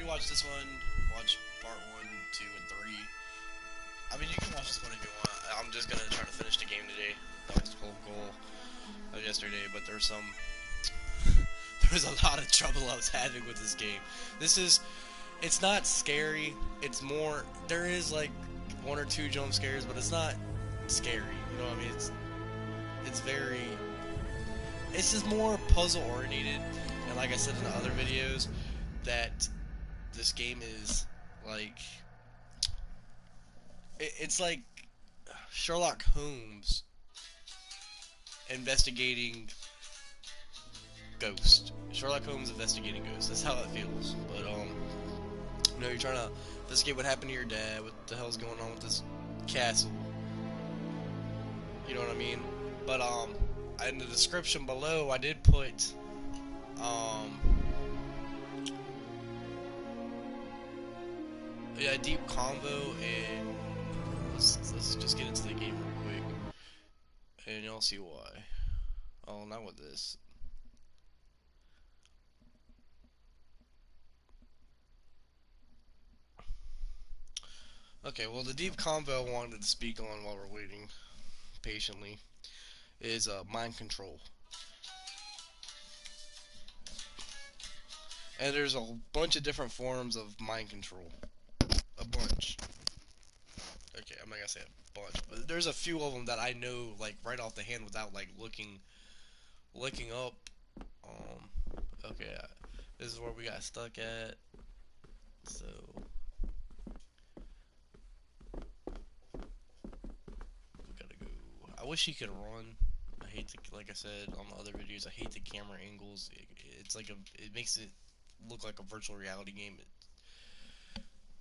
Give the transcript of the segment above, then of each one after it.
watch this one, watch part 1, 2, and 3. I mean, you can watch this one if you want. I'm just gonna try to finish the game today. That was the whole goal of yesterday, but there's some. There's a lot of trouble I was having with this game. This is. It's not scary. It's more. There is like one or two jump scares, but it's not scary. You know what I mean? It's very. It's just more puzzle oriented, and like I said in the other videos, that this game is like it's like Sherlock Holmes investigating ghosts. Sherlock Holmes investigating ghosts. That's how it feels. But you know, you're trying to investigate what happened to your dad. What the hell's going on with this castle? You know what I mean? But in the description below, I did put um yeah, deep convo, and let's just get into the game real quick, and you'll see why. Oh, not with this. Okay, well, the deep convo I wanted to speak on while we're waiting patiently is mind control. And there's a bunch of different forms of mind control. A bunch. Okay, I'm not gonna say a bunch, but there's a few of them that I know like right off the hand without like looking up. Okay, this is where we got stuck at. So we gotta go. I wish he could run. I hate the, like I said on the other videos, I hate the camera angles. It's like it makes it look like a virtual reality game.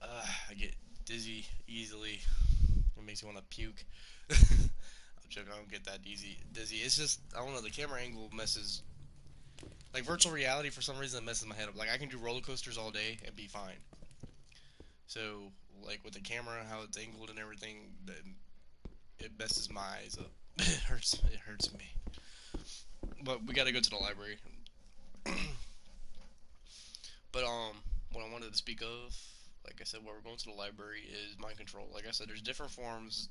I get dizzy easily. It makes me want to puke. I'm joking. I don't get that dizzy. It's just I don't know. The camera angle messes. Like virtual reality, for some reason, it messes my head up. Like I can do roller coasters all day and be fine. So like with the camera, how it's angled and everything, then it messes my eyes up. It hurts. It hurts me. But we gotta go to the library. But what I wanted to speak of, like I said, where we're going to the library is mind control. Like I said, there's different forms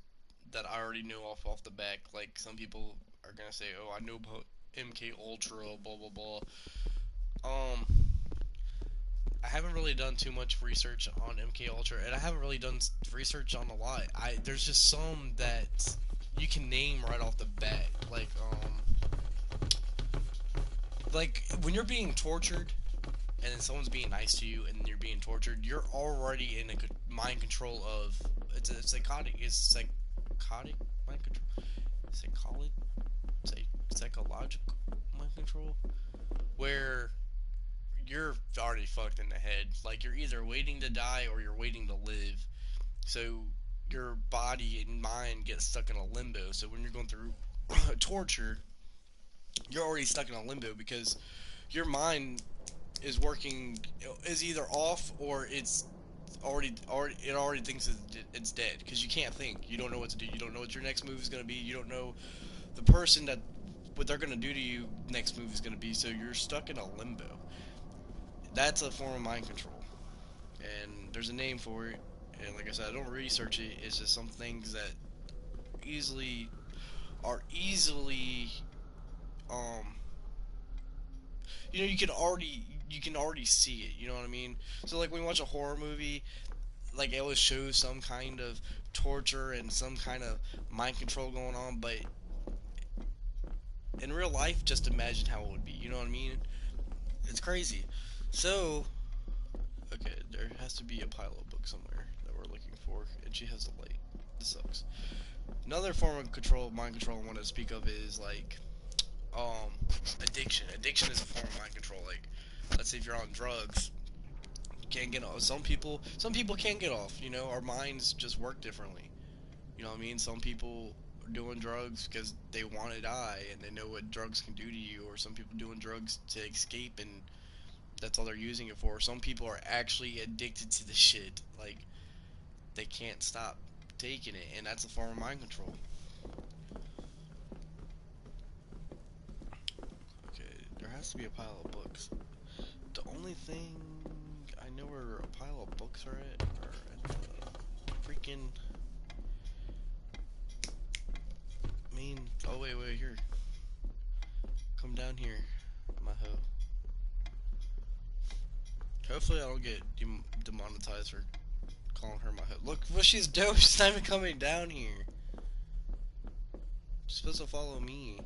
that I already knew off the back. Like some people are gonna say, "Oh, I know about MK Ultra, blah blah blah." Um, I haven't really done too much research on MK Ultra, and I haven't really done research on a lot. There's just some that you can name right off the bat, like when you're being tortured and then someone's being nice to you and you're being tortured, you're already in a mind control of it's a psychotic. It's psychotic mind control. Psychology, psychological mind control, where you're already fucked in the head. Like you're either waiting to die or you're waiting to live. So your body and mind get stuck in a limbo. So when you're going through torture, you're already stuck in a limbo because your mind is working is either off or it's already thinks it's dead because you can't think. You don't know what to do. You don't know what your next move is going to be. You don't know the person that what they're going to do to you next move is going to be. So you're stuck in a limbo. That's a form of mind control, and there's a name for it. And like I said, I don't research it. It's just some things that easily are easily um you know you can already see it. You know what I mean? So like when you watch a horror movie, like it always shows some kind of torture and some kind of mind control going on, but in real life, just imagine how it would be. You know what I mean? It's crazy. So, okay, there has to be a pile of books somewhere that we're looking for, and she has a light. This sucks. Another form of control, mind control, I want to speak of is like, um, addiction. Addiction is a form of mind control. Like, let's say if you're on drugs, you can't get off. Some people can't get off. You know, our minds just work differently. You know what I mean? Some people are doing drugs because they want to die and they know what drugs can do to you, or some people doing drugs to escape and that's all they're using it for. Some people are actually addicted to the shit. Like, they can't stop taking it, and that's a form of mind control. Okay, there has to be a pile of books. The only thing I know where where a pile of books are at? Or at the freaking main... Oh, wait, here. Come down here, my hoe. Hopefully I don't get demonetized for calling her my hoe. Look what she's doing. She's not even coming down here. She's supposed to follow me.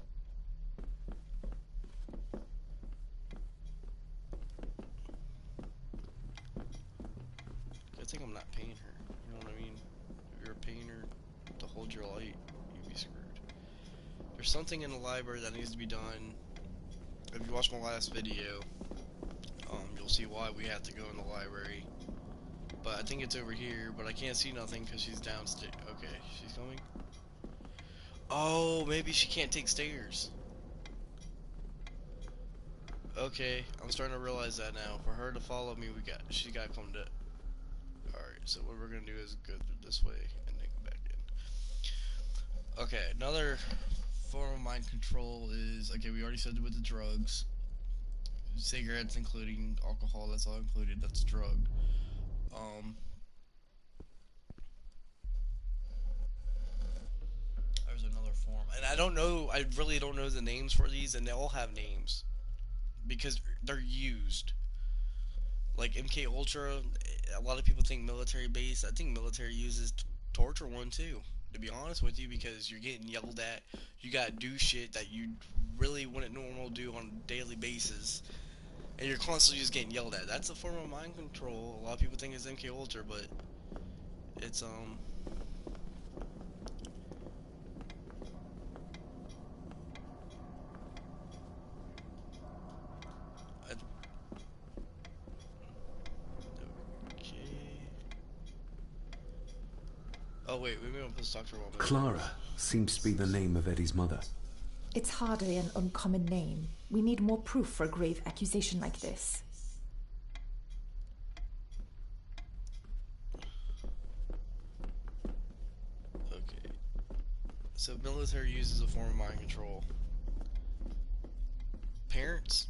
I think I'm not paying her. You know what I mean? If you're paying her to hold your light, you'd be screwed. There's something in the library that needs to be done. If you watch my last video, you'll see why we have to go in the library. But I think it's over here, but I can't see nothing because she's downstairs. Okay, she's coming. Oh, maybe she can't take stairs. Okay, I'm starting to realize that now. For her to follow me, she got to come to... Alright, so what we're going to do is go this way and then go back in. Okay, another form of mind control is... Okay, we already said it with the drugs. Cigarettes, including alcohol, that's all included. That's a drug. There's another form, and I don't know. I really don't know the names for these, and they all have names because they're used. Like MK Ultra, a lot of people think military based. I think military uses torture one too. To be honest with you, because you're getting yelled at, you gotta do shit that you really wouldn't normally do on a daily basis. And you're constantly just getting yelled at. That's a form of mind control. A lot of people think it's MK Ultra, but it's okay. Oh wait, maybe I'm supposed to talk to her. Clara seems to be the name of Eddie's mother. It's hardly an uncommon name. We need more proof for a grave accusation like this. Okay. So military uses a form of mind control. Parents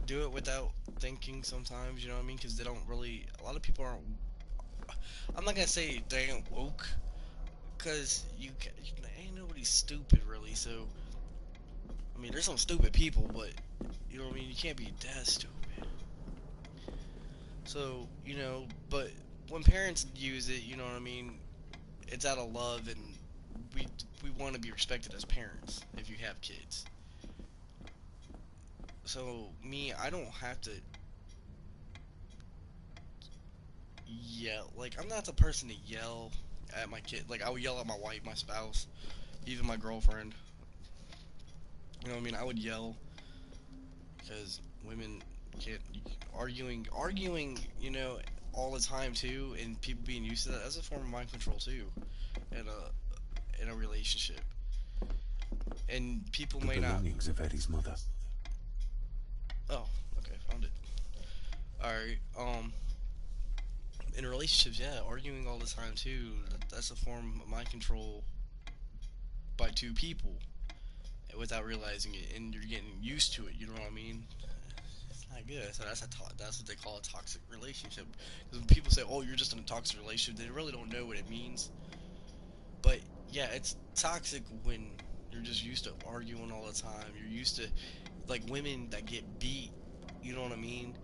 do it without thinking sometimes, you know what I mean? Because they don't really... A lot of people aren't... I'm not gonna say they ain't woke. Because ain't nobody stupid, really, so... I mean, there's some stupid people, but, you know what I mean, you can't be that stupid. So, you know, but when parents use it, you know what I mean, it's out of love, and we want to be respected as parents, if you have kids. So, me, I don't have to yell. Like, I'm not the person to yell at my kid. Like, I would yell at my wife, my spouse, even my girlfriend. You know what I mean? I would yell because women can't arguing, you know, all the time too, and people being used to that. That's a form of mind control too, in a relationship. And people may not. The belongings of Eddie's mother. Oh, okay, found it. All right. In relationships, yeah, arguing all the time too. That's a form of mind control by two people. Without realizing it, and you're getting used to it. You know what I mean? It's not good. So that's what they call a toxic relationship. Because when people say, "Oh, you're just in a toxic relationship," they really don't know what it means. But yeah, it's toxic when you're just used to arguing all the time. You're used to, like, women that get beat. You know what I mean?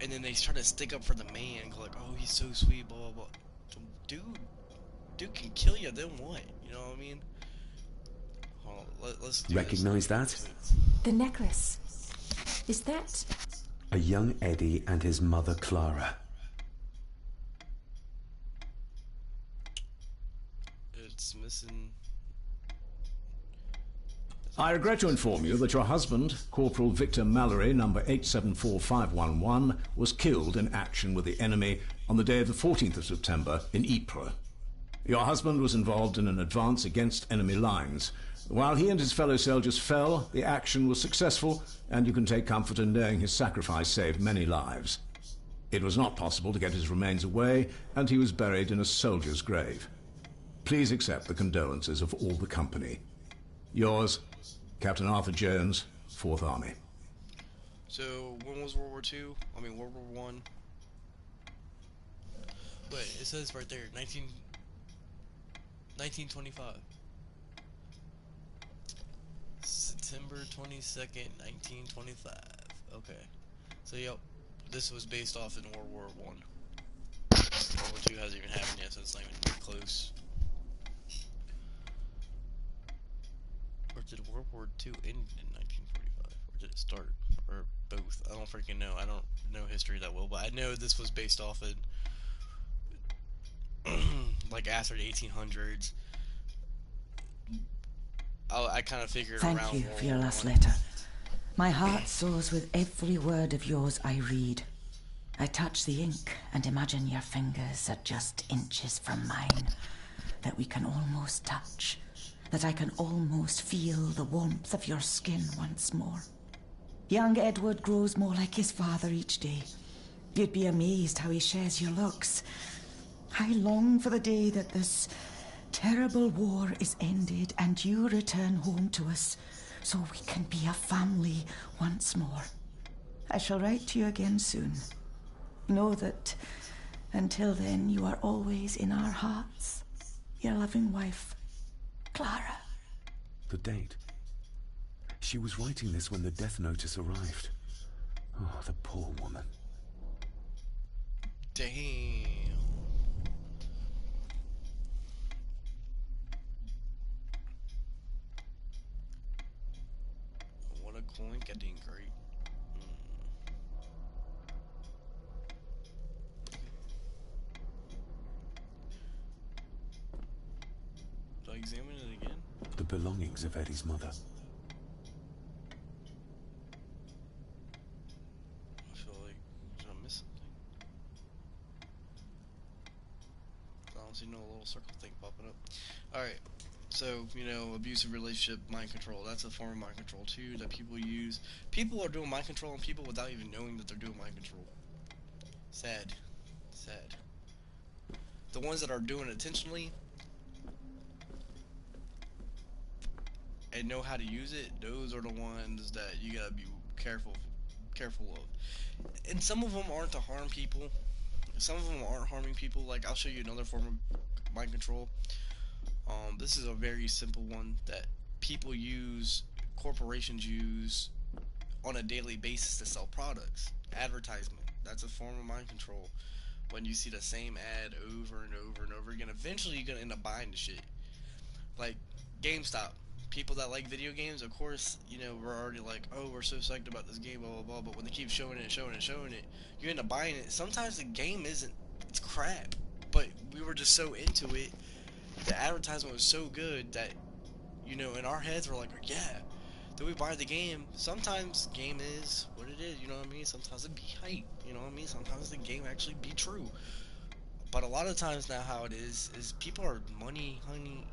And then they try to stick up for the man, go like, "Oh, he's so sweet," blah blah blah. Dude can kill you. Then what? You know what I mean? Let's Recognize that? The necklace. Is that... A young Eddie and his mother Clara. It's missing... I regret to inform you that your husband, Corporal Victor Mallory, number 874511, was killed in action with the enemy on the day of the 14th of September in Ypres. Your husband was involved in an advance against enemy lines. While he and his fellow soldiers fell, the action was successful, and you can take comfort in knowing his sacrifice saved many lives. It was not possible to get his remains away, and he was buried in a soldier's grave. Please accept the condolences of all the company. Yours, Captain Arthur Jones, 4th Army. So when was World War II? I mean World War One. Wait, it says right there, 1925. September 22nd, 1925. Okay. So yep, this was based off in World War One. World War Two hasn't even happened yet, so it's not even close. Or did World War Two end in 1945? Or did it start? Or both? I don't freaking know. I don't know history that well, but I know this was based off in like after the 1800s. I kind of figured Thank around you World for your War last One. letter. My heart soars with every word of yours I read. I touch the ink and imagine your fingers are just inches from mine, that we can almost touch, that I can almost feel the warmth of your skin once more. Young Edward grows more like his father each day. You'd be amazed how he shares your looks. I long for the day that this terrible war is ended and you return home to us so we can be a family once more. I shall write to you again soon. Know that until then you are always in our hearts. Your loving wife, Clara. The date. She was writing this when the death notice arrived. Oh, the poor woman. Damn. What a coink, I didn't great. Do I examine it again? The belongings of Eddie's mother. I feel like, did I miss something? I don't see no little circle thing popping up. Alright, so, you know, abusive relationship, mind control. That's a form of mind control, too, that people use. People are doing mind control on people without even knowing that they're doing mind control. Sad. Sad. The ones that are doing it intentionally and know how to use it, those are the ones that you gotta be careful of. And some of them aren't to harm people. Some of them aren't harming people. Like, I'll show you another form of mind control. This is a very simple one that people use, corporations use on a daily basis to sell products. Advertisement. That's a form of mind control. When you see the same ad over and over and over again, eventually you're gonna end up buying the shit. Like GameStop. People that like video games, of course, you know, we're already like, oh, we're so psyched about this game, blah blah blah. But when they keep showing it, you end up buying it. Sometimes the game it's crap, but we were just so into it. The advertisement was so good that, you know, in our heads we're like, yeah. Then we buy the game. Sometimes the game is what it is, you know what I mean? Sometimes it be hype, you know what I mean? Sometimes the game actually be true. But a lot of times now how it is people are money honey.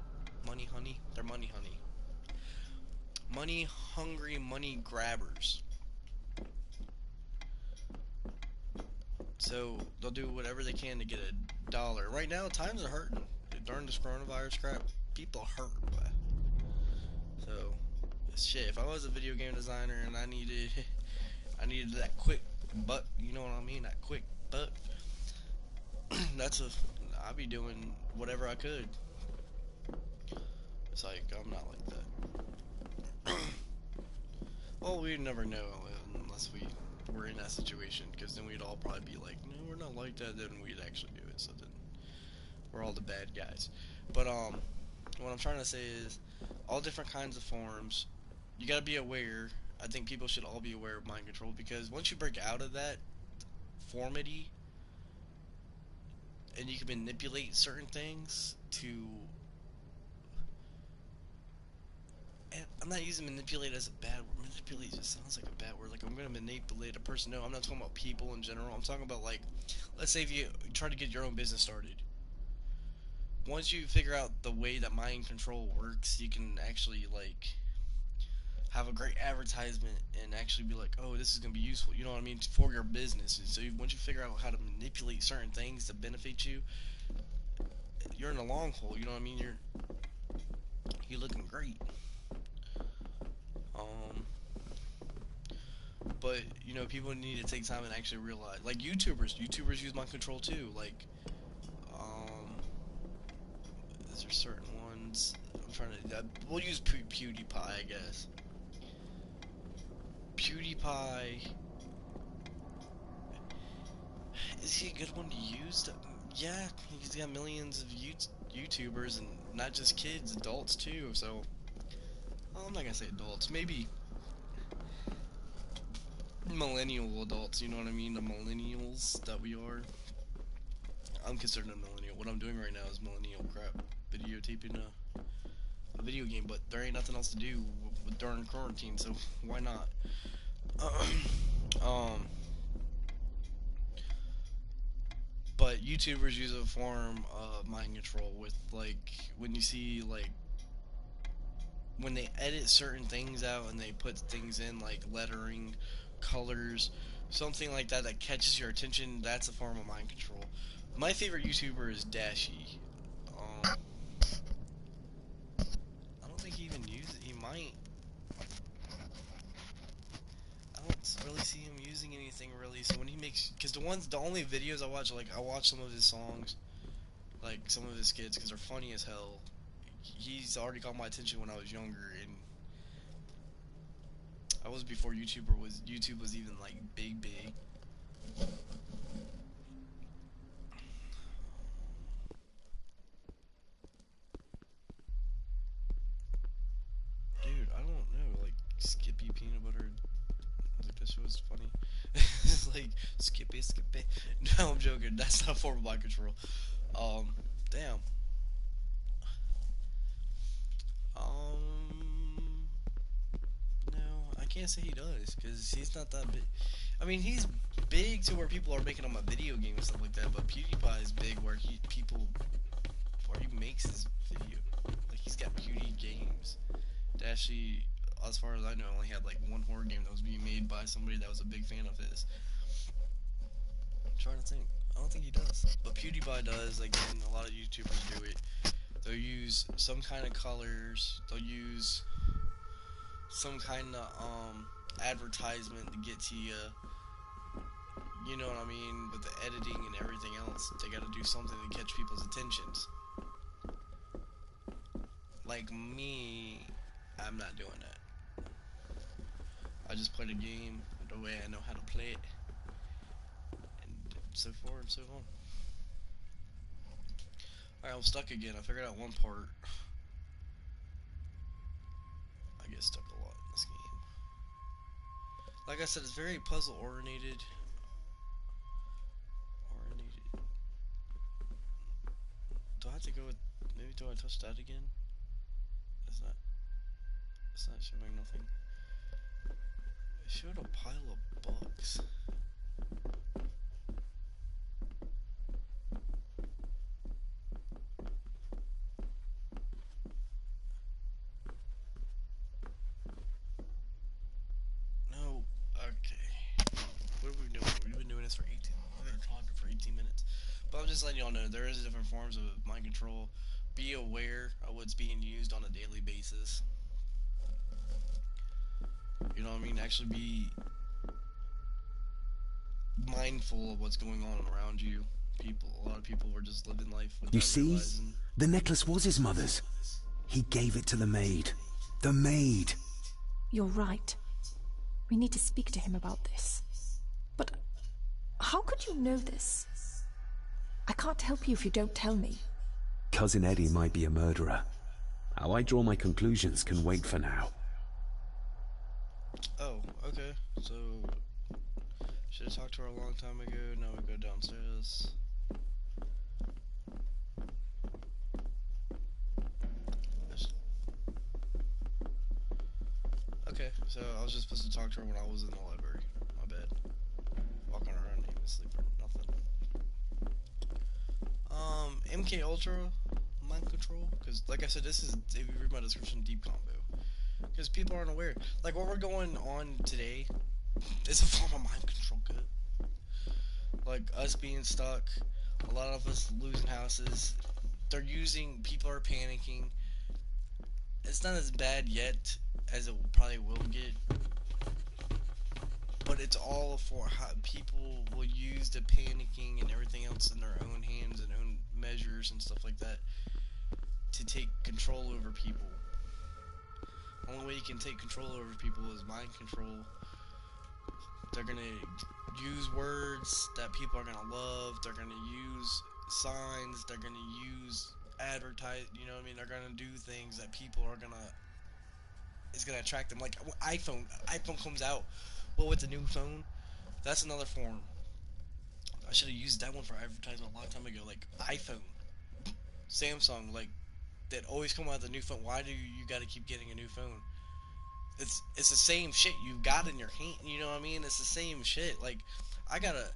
They're money honey. Money hungry, money grabbers. So they'll do whatever they can to get a dollar. Right now, times are hurting. During this coronavirus crap, people hurt. So, shit. If I was a video game designer and I needed, I needed that quick buck. You know what I mean? That quick buck. I'd be doing whatever I could. It's like I'm not like that. Well, we'd never know unless we were in that situation, because then we'd all probably be like, no, we're not like that. Then we'd actually do it. So then we're all the bad guys. But what I'm trying to say is, all different kinds of forms. You gotta be aware. I think people should all be aware of mind control, because once you break out of that formity, and you can manipulate certain things to. And I'm not using manipulate as a bad word. Manipulate just sounds like a bad word. Like, I'm gonna manipulate a person. No, I'm not talking about people in general. I'm talking about, like, let's say if you try to get your own business started. Once you figure out the way that mind control works, you can actually, like, have a great advertisement and actually be like, oh, this is gonna be useful. You know what I mean, for your business. And so once you figure out how to manipulate certain things to benefit you, you're in the long haul. You know what I mean? You're looking great. But you know, people need to take time and actually realize, like YouTubers use mind control too. Like, um, is there certain ones? I'm trying to. We'll use PewDiePie, I guess. PewDiePie, is he a good one to use? Yeah, he's got millions of YouTubers, and not just kids, adults too. So, well, I'm not gonna say adults. Maybe millennial adults. You know what I mean? The millennials that we are. I'm considered a millennial. What I'm doing right now is millennial crap. Videotaping a video game, but there ain't nothing else to do during quarantine, so why not? um, but YouTubers use a form of mind control with, like, when you see, like, when they edit certain things out and they put things in, like lettering, colors, something like that that catches your attention, that's a form of mind control. My favorite YouTuber is Dashi. I don't think he even uses it. He might. I don't really see him using anything really. So when he makes, because the only videos I watch, like I watch some of his songs, like some of his skits, because they're funny as hell. He's already caught my attention when I was younger, and I was before YouTube was even like big. Dude, I don't know, like Skippy peanut butter. Like that shit was funny. It's like Skippy. No, I'm joking. That's not a form of mind control. Damn. Um, no, I can't say he does because he's not that big. I mean, he's big to where people are making him a video game and stuff like that. But PewDiePie is big where he makes his video. Like he's got Pewdie games. Dashi, as far as I know, only had like one horror game that was being made by somebody that was a big fan of his. I'm trying to think. I don't think he does, but PewDiePie does. Like, and a lot of YouTubers do it. They'll use some kind of colors. They'll use some kind of advertisement to get to you. You know what I mean? With the editing and everything else, they got to do something to catch people's attentions. Like me, I'm not doing that. I just play the game the way I know how to play it, and so forth and so on. Alright, I'm stuck again. I figured out one part. I get stuck a lot in this game. Like I said, it's very puzzle oriented. Do I have to go with, maybe do I touch that again? It's not showing nothing. It showed a pile of books. No, okay. What have we been doing? We've been doing this for 18. We've been talking for 18 minutes. But I'm just letting y'all know there is different forms of mind control. Be aware of what's being used on a daily basis. You know what I mean? Actually be mindful of what's going on around you. A lot of people were just living life without You see? realizing. The necklace was his mother's. He gave it to the maid. The maid! You're right. We need to speak to him about this. But how could you know this? I can't help you if you don't tell me. Cousin Eddie might be a murderer. How I draw my conclusions can wait for now. Oh, okay. So, should have talked to her a long time ago. Now we go downstairs. Okay, so I was just supposed to talk to her when I was in the library. My bad. Walking around, even asleep or nothing. MK Ultra mind control, because like I said, this is, if you read my description, deep combo. Because people aren't aware. Like what we're going on today is a form of mind control. Good. Like us being stuck, a lot of us losing houses. People are panicking. It's not as bad yet as it probably will get. but it's all for how people will use the panicking and everything else in their own hands and own measures and stuff like that to take control over people. Only way you can take control over people is mind control. They're gonna use words that people are gonna love. They're gonna use signs. They're gonna use advertise. You know what I mean? They're gonna do things that people are gonna. It's gonna attract them. Like iPhone comes out. Well, with the new phone, that's another form. I should have used that one for advertisement a long time ago. Like iPhone, Samsung, like that always come out with a new phone. Why do you got to keep getting a new phone? It's the same shit you got in your hand. You know what I mean? It's the same shit. Like I got a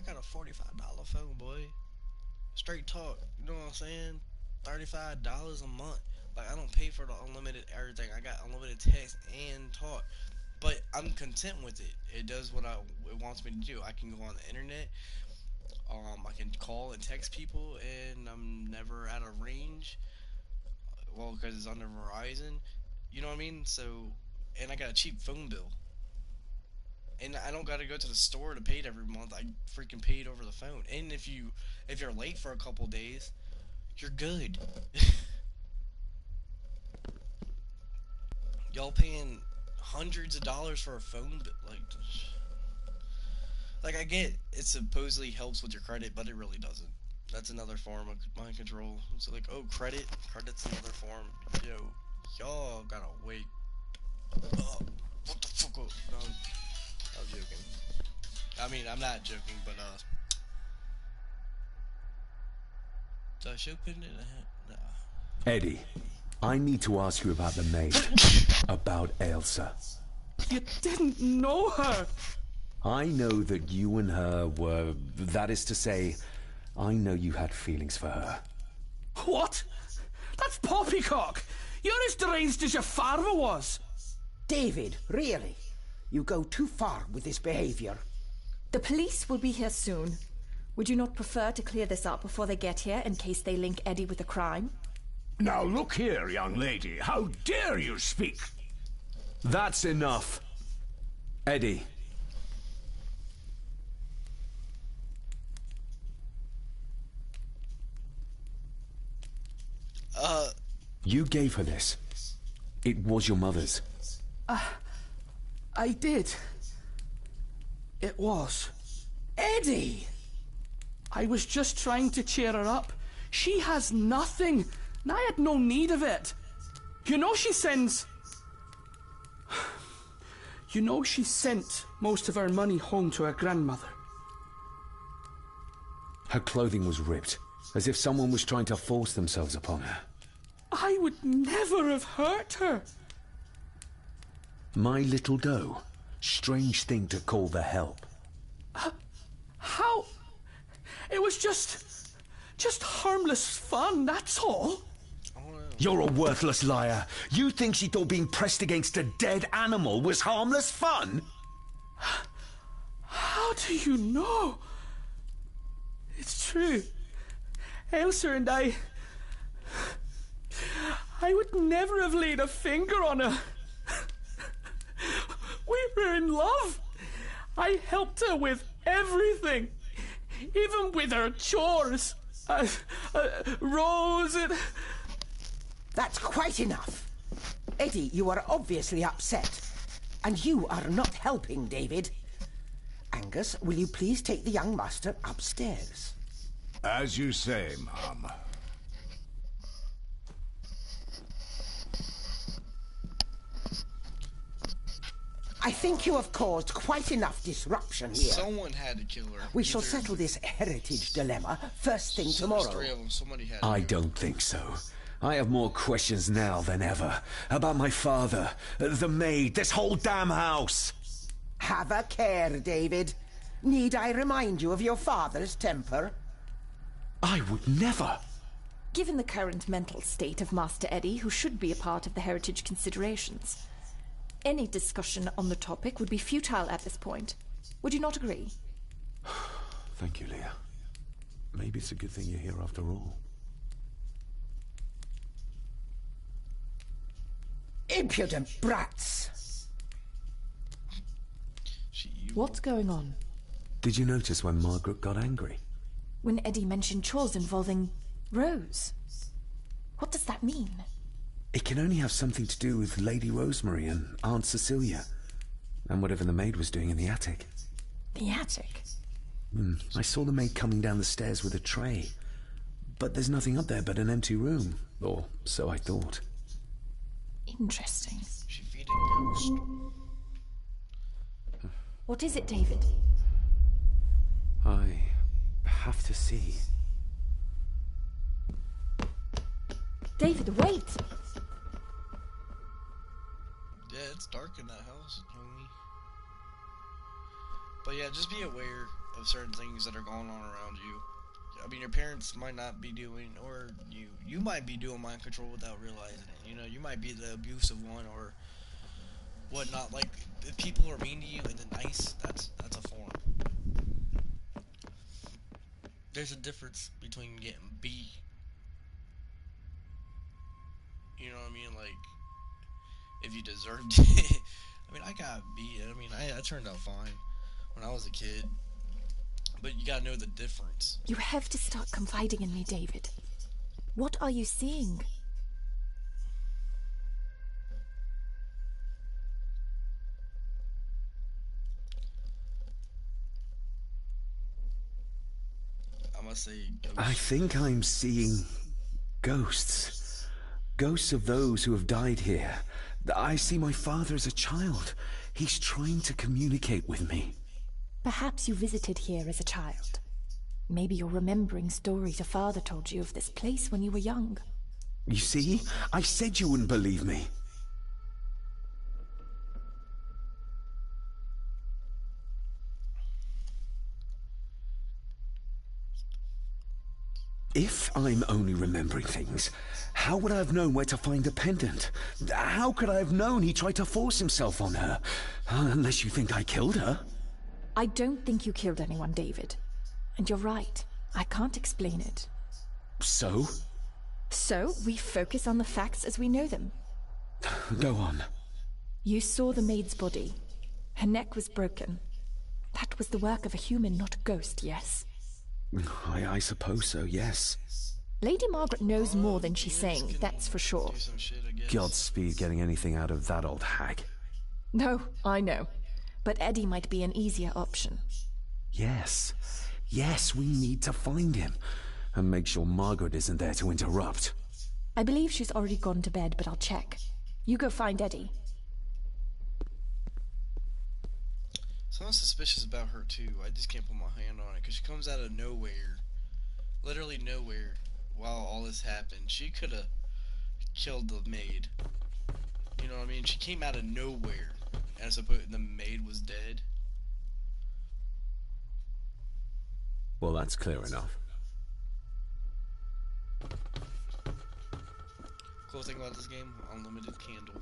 $45 phone, boy. Straight talk. You know what I'm saying? $35 a month. Like I don't pay for the unlimited everything. I got unlimited text and talk. But I'm content with it. It does what it wants me to do. I can go on the internet. I can call and text people, and I'm never out of range. Well, because it's under Verizon. You know what I mean? So, and I got a cheap phone bill. And I don't got to go to the store to pay it every month. I freaking pay it over the phone. And if you're late for a couple days, you're good. Y'all paying hundreds of dollars for a phone bill, like I get it supposedly helps with your credit, but it really doesn't. That's another form of mind control. So like, oh, credit's another form. Yo, y'all gotta wait. What the fuck? No, I'm joking. I mean, I'm not joking, but did I show pinned it? Nah. Eddie, I need to ask you about the maid. About Elsa. You didn't know her. I know that you and her were... That is to say, I know you had feelings for her. What? That's poppycock. You're as deranged as your father was. David, really? You go too far with this behavior. The police will be here soon. Would you not prefer to clear this up before they get here in case they link Eddie with the crime? Now look here, young lady. How dare you speak? That's enough. Eddie. You gave her this. It was your mother's. I did. It was. Eddie! I was just trying to cheer her up. She has nothing, and I had no need of it. You know she sends... You know she sent most of her money home to her grandmother. Her clothing was ripped, as if someone was trying to force themselves upon her. I would never have hurt her. My little doe. Strange thing to call the help. How? It was just harmless fun, that's all. You're a worthless liar. You think she thought being pressed against a dead animal was harmless fun? How do you know? It's true. Elsa and I would never have laid a finger on her. We were in love. I helped her with everything, even with her chores. Rose and... That's quite enough. Eddie, you are obviously upset. And you are not helping, David. Angus, will you please take the young master upstairs? As you say, Mum. I think you have caused quite enough disruption here. Someone had to kill her. We shall settle this heritage dilemma first thing tomorrow. There's three of them. Somebody had to I kill her. don't think so. I have more questions now than ever. About my father, the maid, this whole damn house. Have a care, David. Need I remind you of your father's temper? I would never. Given the current mental state of Master Eddie, who should be a part of the heritage considerations, any discussion on the topic would be futile at this point. Would you not agree? Thank you, Leah. Maybe it's a good thing you're here after all. Impudent brats! You What's going on? Did you notice when Margaret got angry? When Eddie mentioned chores involving Rose. What does that mean? It can only have something to do with Lady Rosemary and Aunt Cecilia, and whatever the maid was doing in the attic. The attic? I saw the maid coming down the stairs with a tray, but there's nothing up there but an empty room, or so I thought. Interesting. She feeding ghost. What is it, David? I have to see. David, wait! Yeah, it's dark in that house, homie. But yeah, just be aware of certain things that are going on around you. I mean, your parents might not be doing, or you might be doing mind control without realizing it. You know, you might be the abusive one or whatnot. Like, if people are mean to you and then nice, that's a form. There's a difference between getting beat. You know what I mean? Like, if you deserved it. I mean, I got beat. I mean, I turned out fine when I was a kid. But you gotta know the difference. You have to start confiding in me, David. What are you seeing? I must say, I think I'm seeing ghosts. Ghosts of those who have died here. I see my father as a child. He's trying to communicate with me. Perhaps you visited here as a child. Maybe you're remembering stories your father told you of this place when you were young. You see? I said you wouldn't believe me. If I'm only remembering things, how would I have known where to find a pendant? How could I have known he tried to force himself on her? Unless you think I killed her. I don't think you killed anyone, David. And you're right. I can't explain it. So? So, we focus on the facts as we know them. Go on. You saw the maid's body. Her neck was broken. That was the work of a human, not a ghost, yes? I suppose so, yes. Lady Margaret knows more than she's saying, that's for sure. do some shit, I guess. Godspeed getting anything out of that old hag. No, I know. But Eddie might be an easier option. Yes. Yes, we need to find him. And make sure Margaret isn't there to interrupt. I believe she's already gone to bed, but I'll check. You go find Eddie. Something suspicious about her, too. I just can't put my hand on it, because she comes out of nowhere. Literally nowhere. While all this happened. She could have killed the maid. You know what I mean? She came out of nowhere. And suppose the maid was dead. Well, that's clear enough. Cool thing about this game, unlimited candle.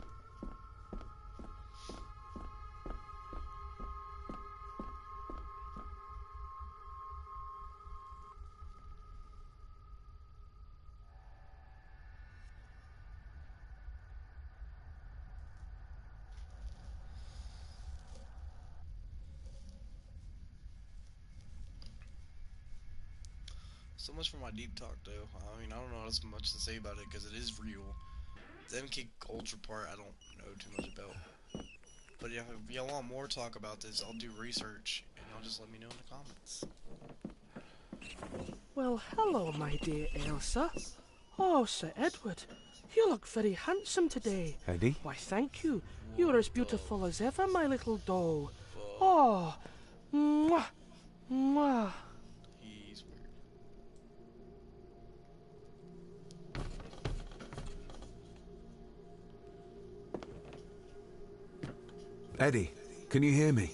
So much for my deep talk, though. I mean, I don't know as much to say about it because it is real. The MK Ultra part, I don't know too much about. But yeah, if y'all want more talk about this, I'll do research and y'all just let me know in the comments. Well, hello, my dear Elsa. Oh, Sir Edward, you look very handsome today. Eddie? Why, thank you. You are as beautiful as ever, my little doll. Oh, mwah, mwah. He's weird. Eddie, can you hear me?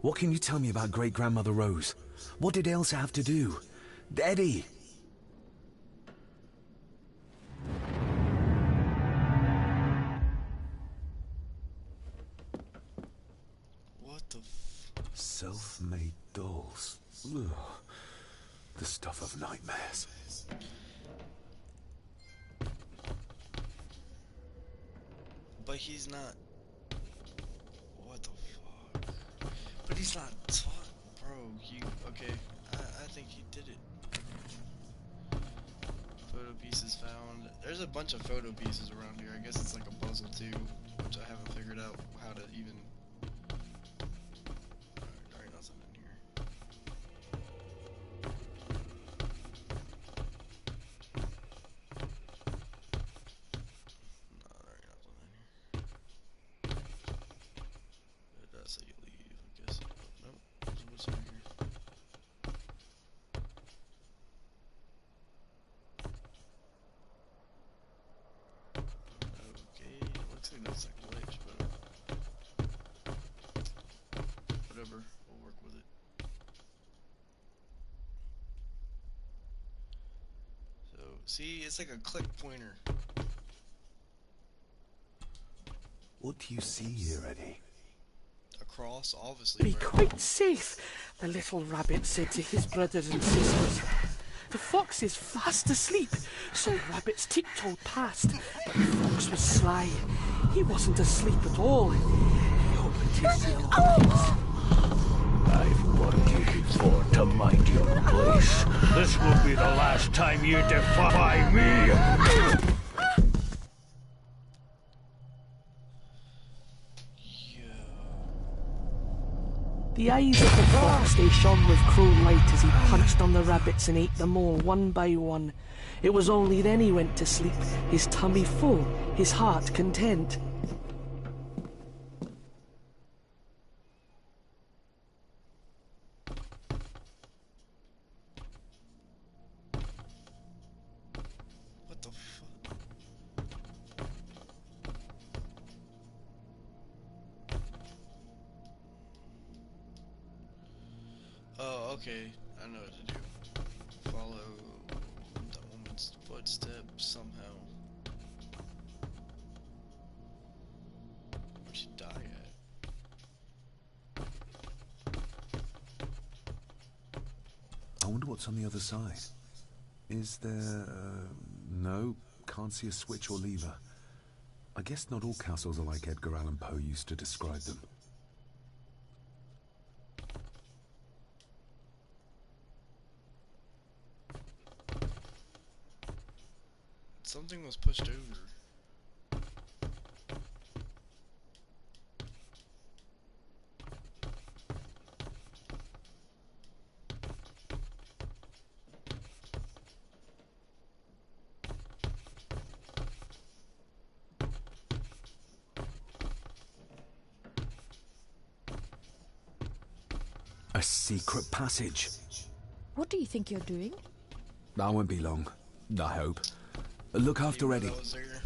What can you tell me about great-grandmother Rose? What did Elsa have to do? Eddie! What the Self-made dolls. Ugh. The stuff of nightmares. But he's not. What the fuck? But he's not taught, bro. Okay? I think he did it. Photo pieces found. There's a bunch of photo pieces around here. I guess it's like a puzzle too, which I haven't figured out how to even. There ain't nothing in here. No, there ain't nothing in here. It does say leave, I guess. Nope. So what's in here? Okay, looks like that's a glitch, but whatever, we'll work with it. So, see, it's like a click pointer. What do you see here, Eddie? A cross, obviously. Be right? quite safe, the little rabbit said to his brothers and sisters. The fox is fast asleep, so the rabbits tiptoed past. But the fox was sly. He wasn't asleep at all. He opened his yellow eyes. I've warned you before to mind your place. This will be the last time you defy me. The eyes of the fox, they shone with cruel light as he punched on the rabbits and ate them all one by one. It was only then he went to sleep, his tummy full, his heart content. What the fuck? Oh, okay. I know what to do. Follow that woman's footsteps somehow. Where'd she die at? I wonder what's on the other side. Is there... no, can't see a switch or lever. I guess not all castles are like Edgar Allan Poe used to describe them. Something was pushed over. A secret passage. What do you think you're doing? That won't be long, I hope. Look after Eddie. That was there.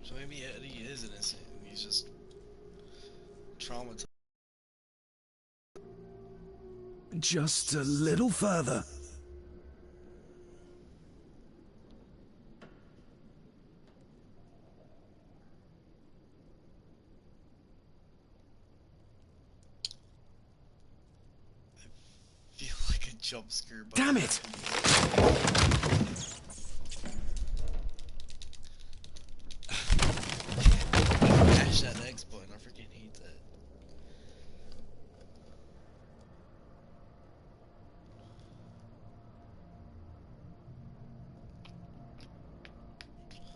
So maybe Eddie is innocent and he's just traumatized. Just a little further. I feel like a jump scare. Damn it! Mash that X button. I freaking hate that.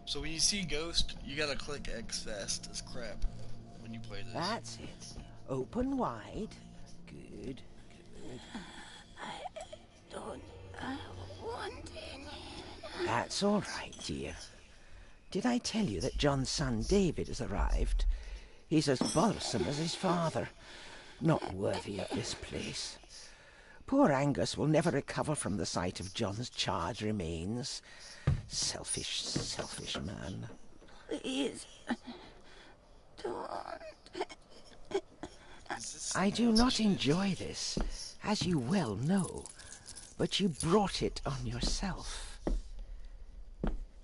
So when you see Ghost, you gotta click X fast as crap when you play this. That's it. Open wide. Good, good. Don't want any. That's all right, dear. Did I tell you that John's son David has arrived? He's as bothersome as his father. Not worthy of this place. Poor Angus will never recover from the sight of John's charred remains. Selfish, selfish man. Please. Don't. I do not enjoy this, as you well know, but you brought it on yourself.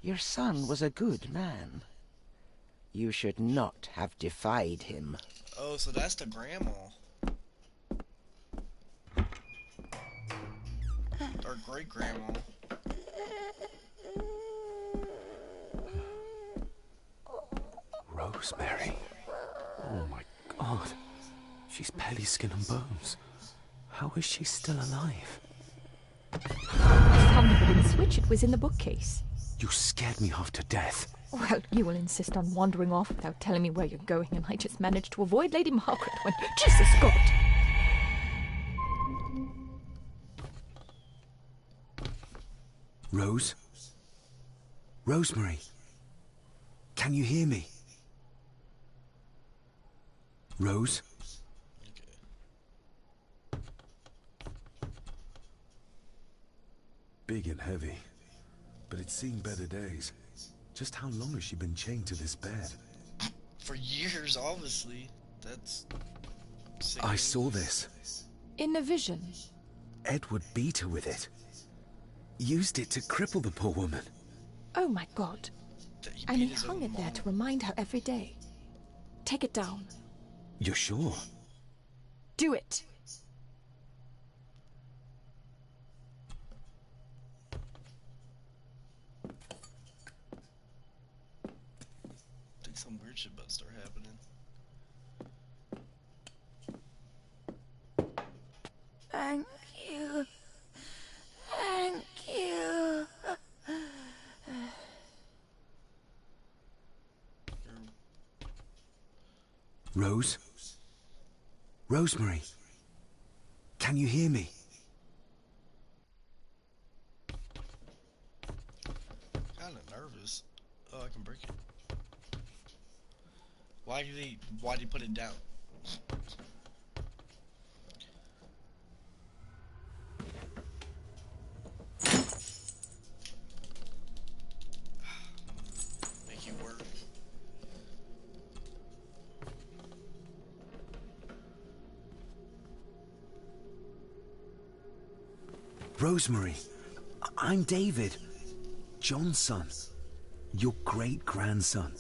Your son was a good man. You should not have defied him. Oh, so that's the grandma. Or great grandma. Rosemary. Oh my god. She's barely skin and bones. How is she still alive? I found the wooden switch. It was in the bookcase. You scared me half to death. Well, you will insist on wandering off without telling me where you're going, and I just managed to avoid Lady Margaret when... Jesus, God! Rose? Rosemary? Can you hear me? Rose? Big and heavy, but it's seen better days. Just how long has she been chained to this bed? For years, obviously. That's... I saw this. In a vision. Edward beat her with it. Used it to cripple the poor woman. Oh my God. And he hung it there to remind her every day. Take it down. You're sure? Do it! I think some weird shit about to start happening. Thank you. Thank you. Rose? Rosemary? Can you hear me? Kinda nervous. Oh, I can break it. Why did he put it down? Make you work. Rosemary, I'm David. John's son. Your great-grandson.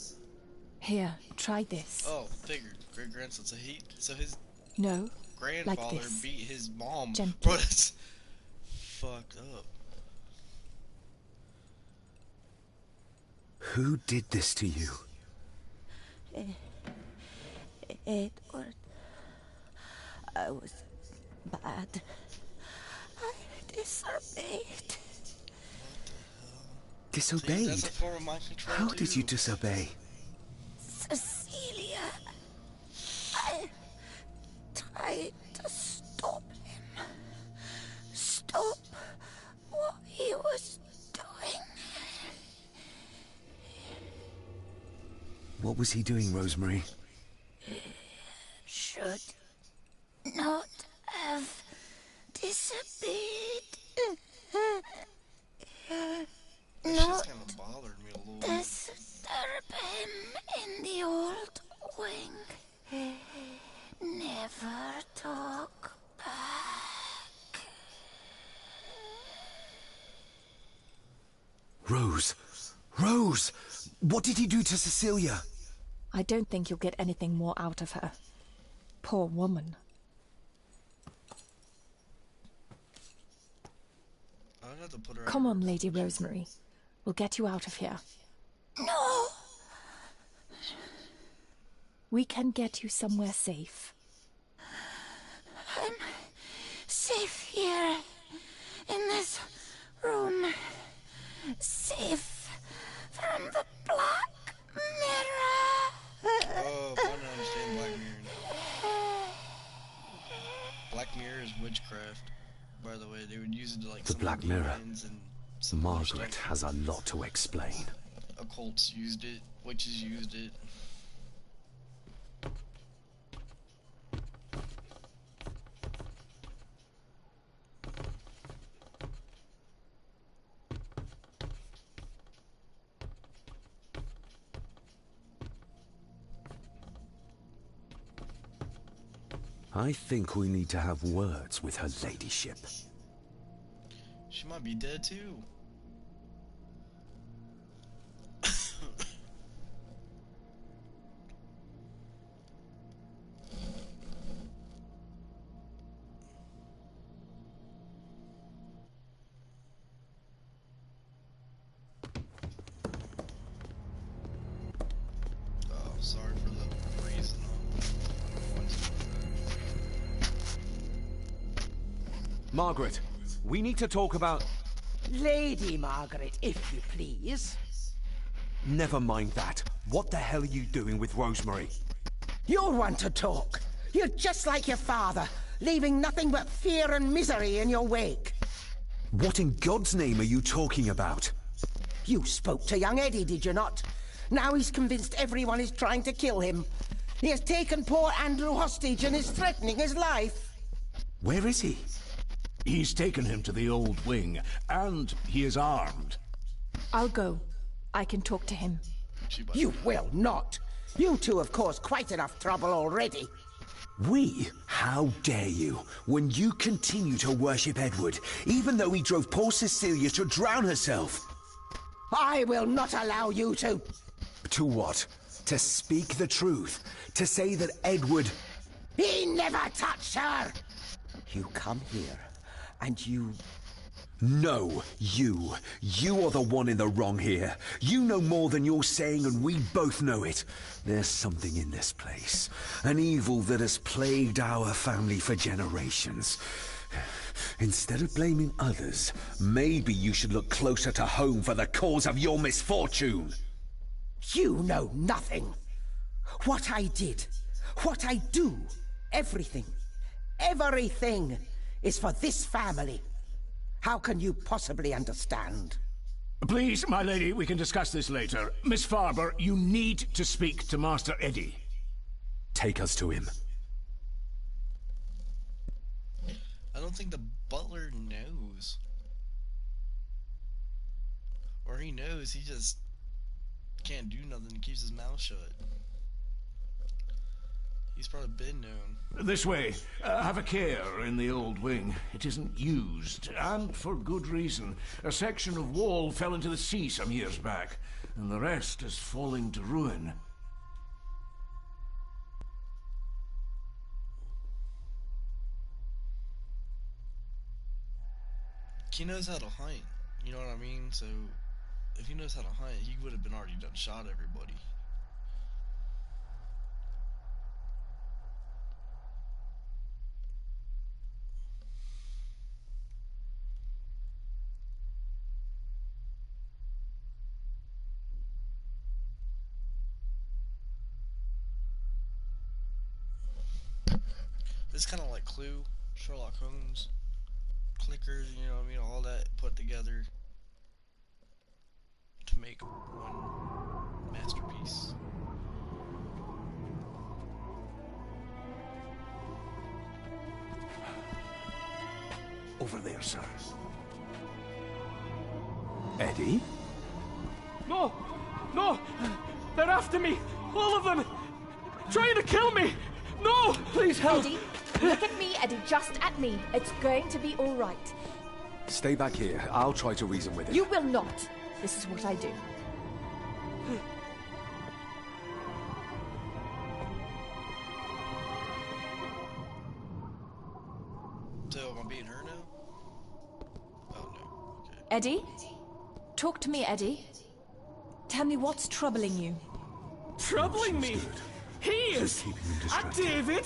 Here, try this. Oh, figured. Great grandson. So his No, grandfather this. beat his mom. Gently. Bro, that's fucked up. Who did this to you? Edward. I was bad. I disobeyed. Disobeyed? That's a form of mind control. How too. did you disobey? Cecilia. I tried to stop him. Stop what he was doing. What was he doing, Rosemary? Should not have disobeyed. That shit's kind of bothered me a little bit. Disturb him in the old wing. Never talk back. Rose! Rose! What did he do to Cecilia? I don't think you'll get anything more out of her. Poor woman. I'd have to put her Come out. on, Lady Rosemary. We'll get you out of here. No! We can get you somewhere safe. I'm safe here. In this room. Safe from the Black Mirror. Oh, I don't understand Black Mirror now. Black Mirror is witchcraft. By the way, they would use it to like The summon Black Mirror. demons and some other Margaret stuff. has a lot to explain. Occults used it. Witches used it. I think we need to have words with her ladyship. She might be dead too. Oh, sorry for the reason. Margaret, we need to talk about... Lady Margaret, if you please. Never mind that. What the hell are you doing with Rosemary? You're one to talk. You're just like your father, leaving nothing but fear and misery in your wake. What in God's name are you talking about? You spoke to young Eddie, did you not? Now he's convinced everyone is trying to kill him. He has taken poor Andrew hostage and is threatening his life. Where is he? He's taken him to the old wing, and he is armed. I'll go. I can talk to him. You will not. You two have caused quite enough trouble already. We? How dare you? When you continue to worship Edward, even though he drove poor Cecilia to drown herself. I will not allow you to. To what? To speak the truth? To say that Edward... He never touched her! You come here, and you... No, you. You are the one in the wrong here. You know more than you're saying, and we both know it. There's something in this place. An evil that has plagued our family for generations. Instead of blaming others, maybe you should look closer to home for the cause of your misfortune. You know nothing. What I did, what I do, everything is for this family. How can you possibly understand? Please, my lady, we can discuss this later. Miss Farber, you need to speak to Master Eddie. Take us to him. I don't think the butler knows. Or he knows, he just can't do nothing, keeps his mouth shut. He's probably been known. This way. Have a care in the old wing. It isn't used, and for good reason. A section of wall fell into the sea some years back, and the rest is falling to ruin. He knows how to hunt, you know what I mean? So, if he knows how to hunt, he would have been already done shot everybody. This is kind of like Clue, Sherlock Holmes, clickers, you know what I mean, all that put together to make one masterpiece. Over there, sir. Eddie? No! No! They're after me! All of them! Trying to kill me! No! Please help! Eddie, look at me, Eddie, just at me. It's going to be all right. Stay back here. I'll try to reason with it. You will not. This is what I do. So, am I being her now? Oh, no. Okay. Eddie? Talk to me, Eddie. Tell me what's troubling you. Troubling me? He is! Keeping him And distracted. David!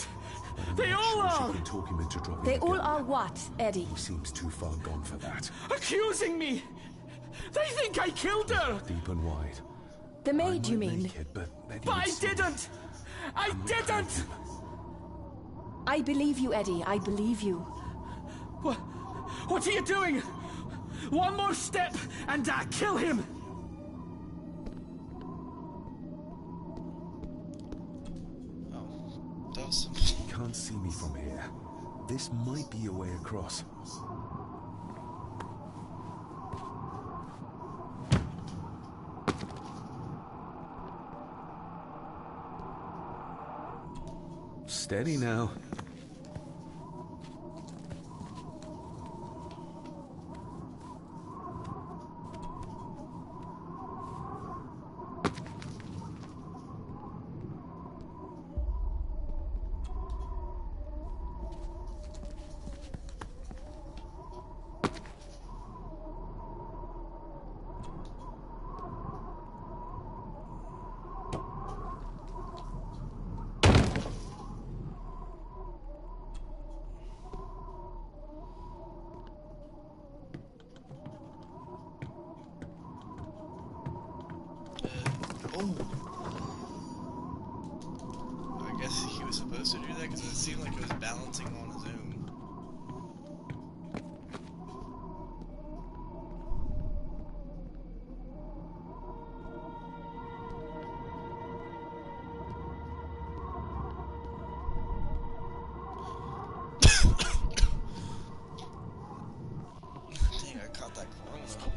I'm They not all sure are! She can talk him into dropping They the all gun. are what, Eddie? He seems too far gone for that. Accusing me! They think I killed her! Deep and wide. The I maid, you might mean? make it, but Eddie But would I see it. didn't! I And would hurt didn't! him. I believe you, Eddie. I believe you. What are you doing? One more step and I kill him! Oh, that was simple. He can't see me from here. This might be a way across. Steady now.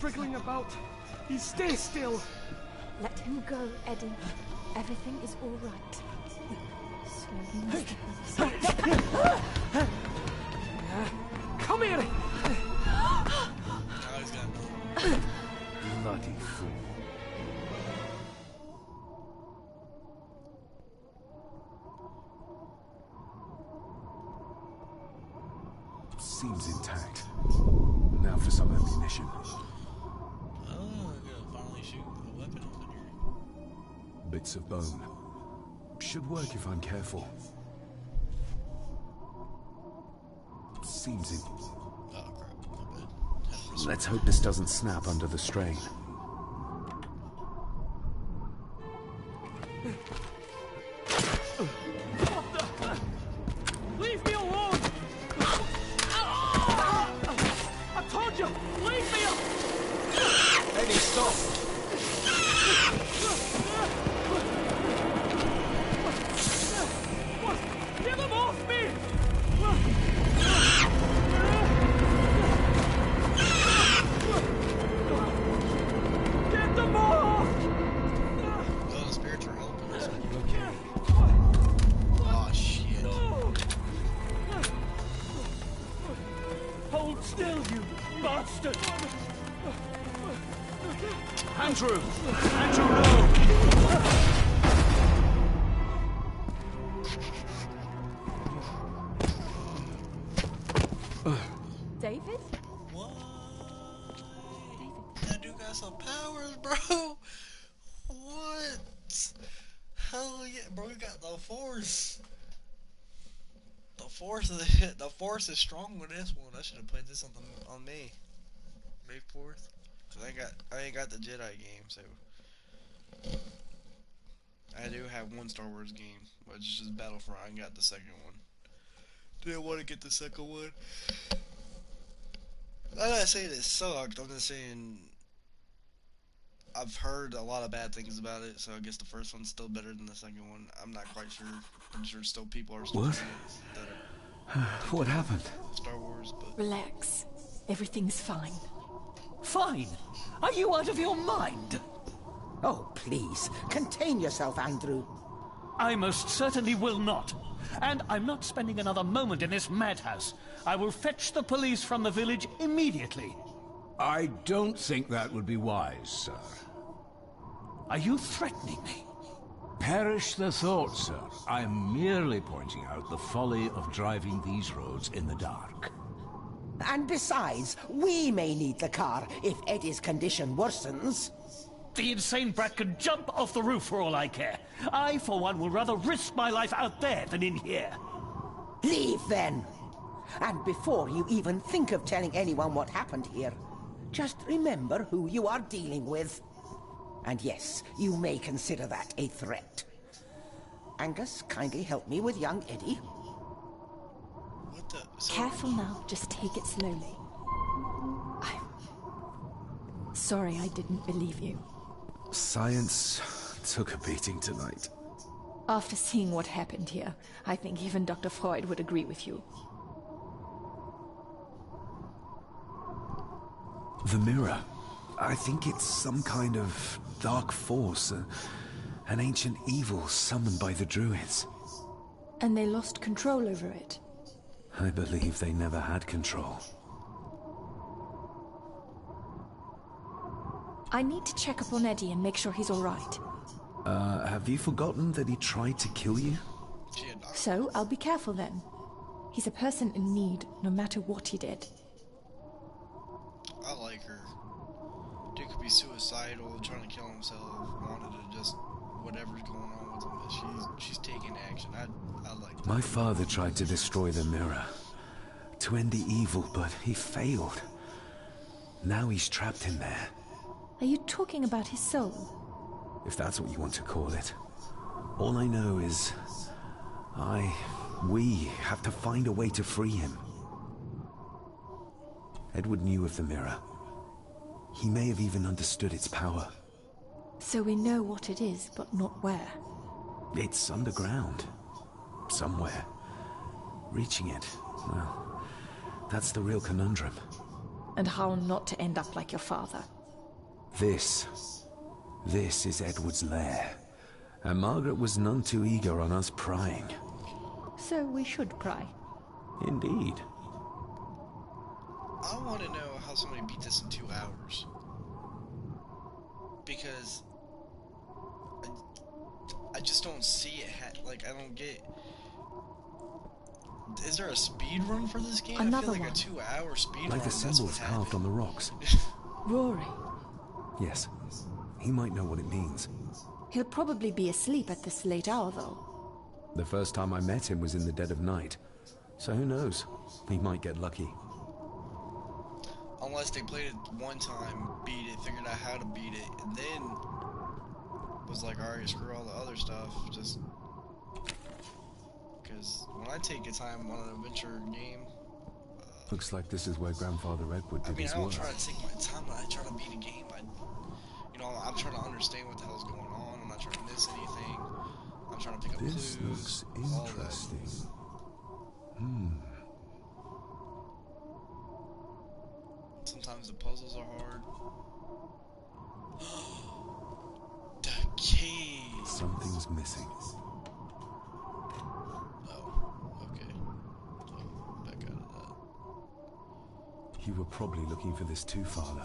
wriggling about. He stay still. Let him go, Eddie. Everything is all right. Slowly, Mr. Holmes. Come here. Now he's got Bloody fool. Seems intact. Now for some ammunition. Oh, I'm gonna finally shoot a weapon off in here. Bits of bone. Should work if I'm careful. Seems in. Oh crap, my bad. Let's hope this doesn't snap under the strain. Leave me alone! I told you, leave me alone! Eddie, stop! Get them off me! Get them off! Oh, the spirits are helping us. Okay. Oh shit. Hold still, you bastard! Andrew! Andrew, no! David? What? That dude got some powers, bro. What? Hell yeah, bro. You got the force. The force is strong with this one. I should have played this on me. May 4th. Cause I ain't got the Jedi game, so I do have one Star Wars game, which is Battlefront. I got the second one. Didn't want to get the second one. I'm not saying it sucked. I'm just saying I've heard a lot of bad things about it, so I guess the first one's still better than the second one. I'm not quite sure. I'm sure still people are still What? saying that What happened? Star Wars, but Relax. Everything's fine. Fine. Are you out of your mind? Oh, please, contain yourself, Andrew. I most certainly will not. And I'm not spending another moment in this madhouse. I will fetch the police from the village immediately. I don't think that would be wise, sir. Are you threatening me? Perish the thought, sir. I'm merely pointing out the folly of driving these roads in the dark. And besides, we may need the car if Eddie's condition worsens. The insane brat could jump off the roof for all I care. I, for one, will rather risk my life out there than in here. Leave, then. And before you even think of telling anyone what happened here, just remember who you are dealing with. And yes, you may consider that a threat. Angus, kindly help me with young Eddie. what the? So, Careful now. Just take it slowly. I'm sorry I didn't believe you. Science took a beating tonight. After seeing what happened here, I think even Dr. Freud would agree with you. The mirror. I think it's some kind of dark force, an ancient evil summoned by the druids. And they lost control over it. I believe they never had control. I need to check up on Eddie and make sure he's all right. Have you forgotten that he tried to kill you? shit, I, So I'll be careful then. He's a person in need, no matter what he did. I like her. Dude could be suicidal, trying to kill himself, wanted to just whatever's going on with him. But she's taking action. I like that. My father tried to destroy the mirror, to end the evil, but he failed. Now he's trapped in there, Are you talking about his soul? if that's what you want to call it. All I know is, we have to find a way to free him. Edward knew of the mirror. He may have even understood its power. So we know what it is, but not where. It's underground. Somewhere. Reaching it, well, that's the real conundrum. and how not to end up like your father. This is Edward's lair. And Margaret was none too eager on us prying. So we should pry. Indeed. I want to know how somebody beat this in 2 hours. Because I just don't see it. Like, I don't get. Is there a speed run for this game? Another I feel like one. a 2-hour speed run. Like the symbols carved on the rocks. Rory. Yes. He might know what it means. He'll probably be asleep at this late hour, though. The first time I met him was in the dead of night. So who knows? He might get lucky. Unless they played it one time, beat it, figured out how to beat it, and then was like, alright, screw all the other stuff. Just because when I take a time on an adventure game, Looks like this is where Grandfather Edward did his I don't work. try to take my time when I try to beat a game. I'm trying to understand what the hell's going on. I'm not trying to miss anything. I'm trying to pick up This clues. looks all that. interesting. Sometimes the puzzles are hard. The key. Something's missing. Oh, okay. Oh, back out of that. You were probably looking for this too, Father.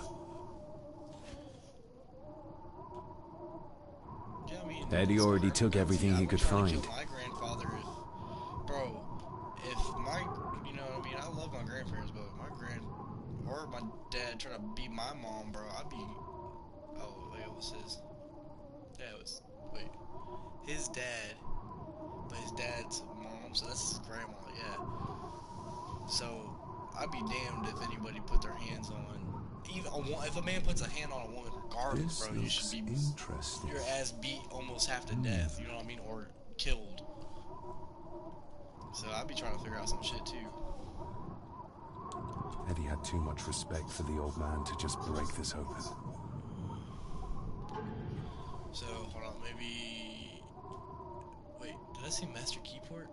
Yeah, I mean, Eddie already took everything he could find. Kill my grandfather, if my, what I mean, I love my grandparents, but if my dad tried to beat my mom, bro, I'd be. Oh, wait, it was his. Yeah, it was. Wait, his dad, but his dad's mom, so that's his grandma. Yeah. So I'd be damned if anybody put their hands on. If a man puts a hand on a woman, regardless, This bro, you should be interesting. your ass beat almost half to death. You know what I mean, or killed. So I'd be trying to figure out some shit too. Eddie had too much respect for the old man to just break this open. So hold on, maybe. Wait, did I see Master Keyport?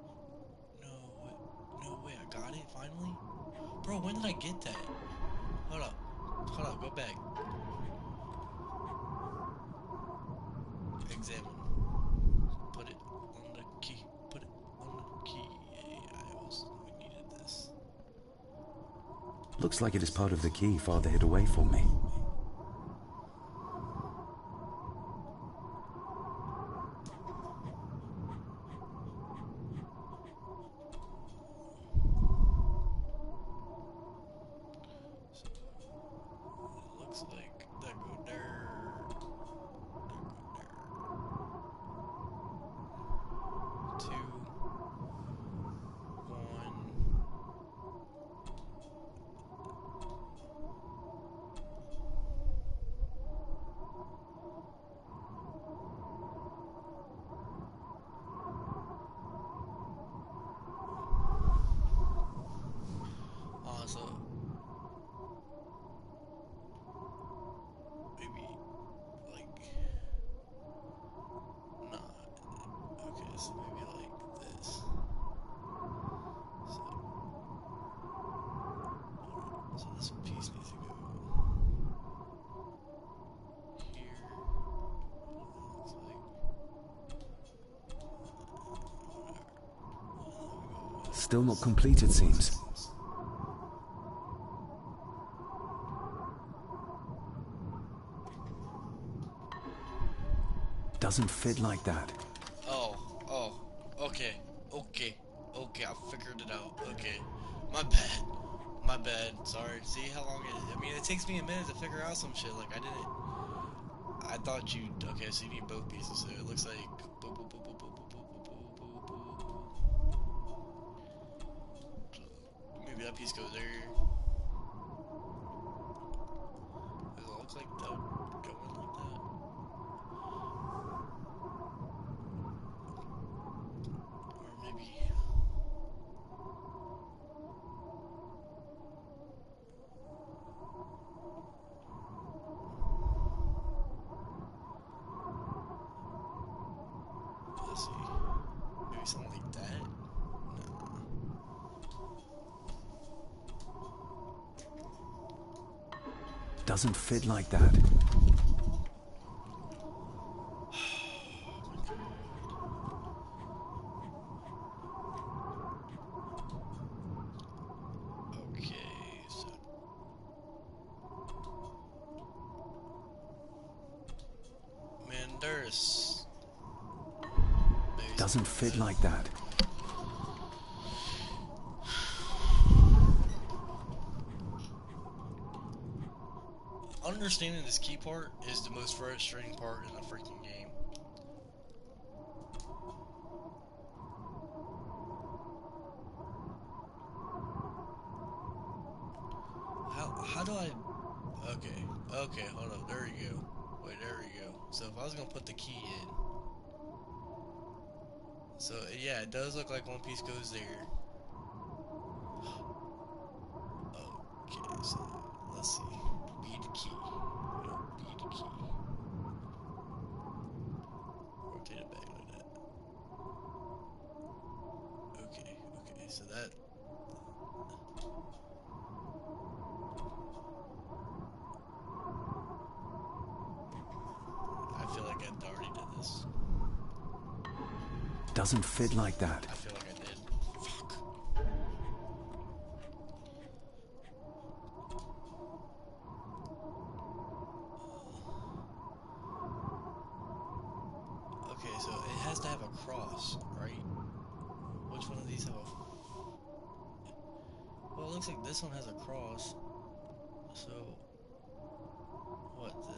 No way, I got it finally. Bro, when did I get that? Hold up, go back. Examine. Put it on the key. Put it on the key. We needed this. Looks like it is part of the key Father hid away for me. Looks like that go there. Two, one. So maybe like nah. Okay, so maybe like this. So this piece needs to go here. Looks like Still not complete, it seems. Doesn't fit like that. Oh, okay, I figured it out. Okay, my bad, sorry. See how long it takes me a minute to figure out some shit, like I thought okay, so you need both pieces, so it looks like, boop, boop, boop, boop, boop, boop, boop, boop, boop, boop. Maybe that piece goes there. Does it look like that would go in like that? Or maybe... Let's see. Maybe something like that? Nah. Doesn't fit like that. Okay, so man, there's Doesn't fit like that. Understanding this key part is the most frustrating part in the freaking game. How do I... Okay, hold up, there we go. Wait, there we go. So if I was gonna put the key in... So yeah, it does look like one piece goes there. Okay, so let's see. Bead key. No, bead key. Rotate it back like that. Okay, so that... I feel like I already did this. Doesn't fit like that. I feel like I did. Fuck. Okay, so it has to have a cross, right? Which one of these have a... Well, it looks like this one has a cross. So... What the...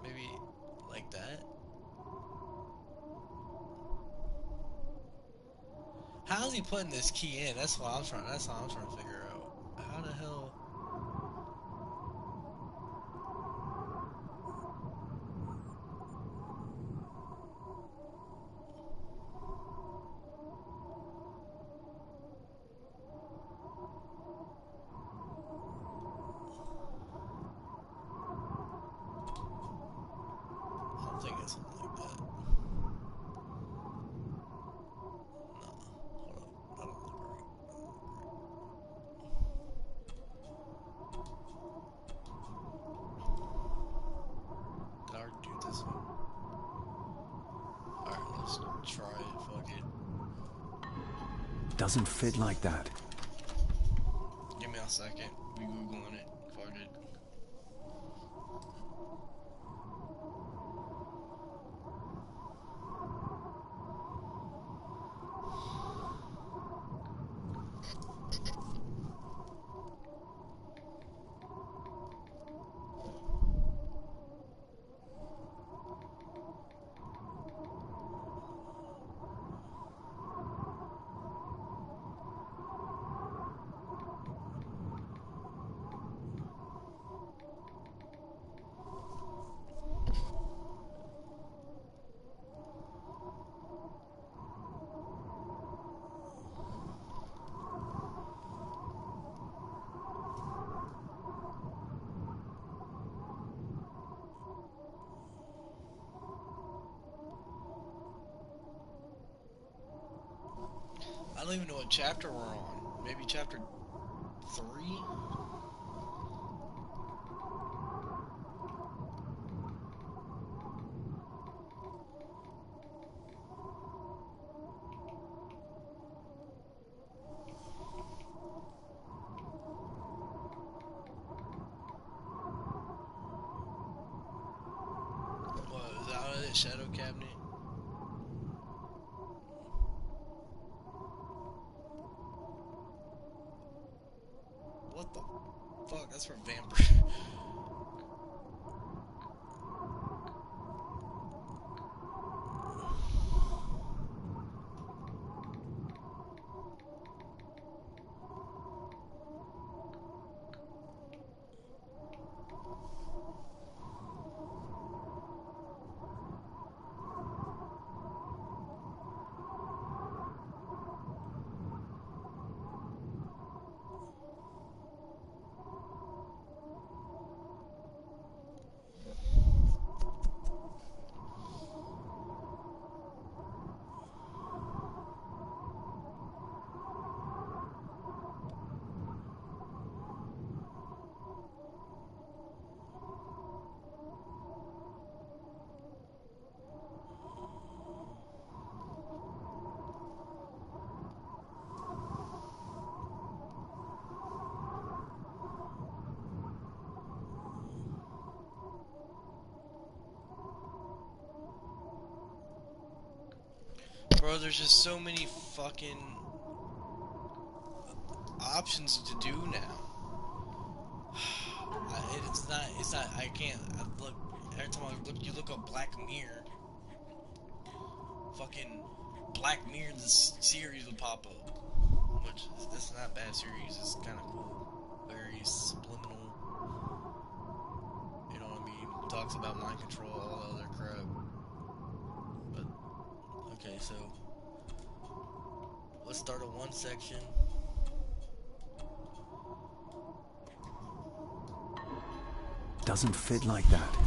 Maybe like that? How is he putting this key in? That's what I'm trying to figure out. How the hell... I'm thinking something like that. Nah, hold up. That don't look right. Did I already do this one? Alright, let's try it. Fuck it. Doesn't fit like that. Give me a second. We Googling it. Fuck it. I don't even know what chapter we're on. Maybe chapter 3? What, is that it? Shadow Cabinet? What the fuck? That's for vampire. Bro, there's just so many fucking options to do now. I can't, look, every time you look up Black Mirror, fucking Black Mirror, this series will pop up. Which, that's not a bad series, it's kind of cool. Very subliminal. You know what I mean? Talks about mind control, all the other crap. But, okay, so, let's start at one section. Doesn't fit like that.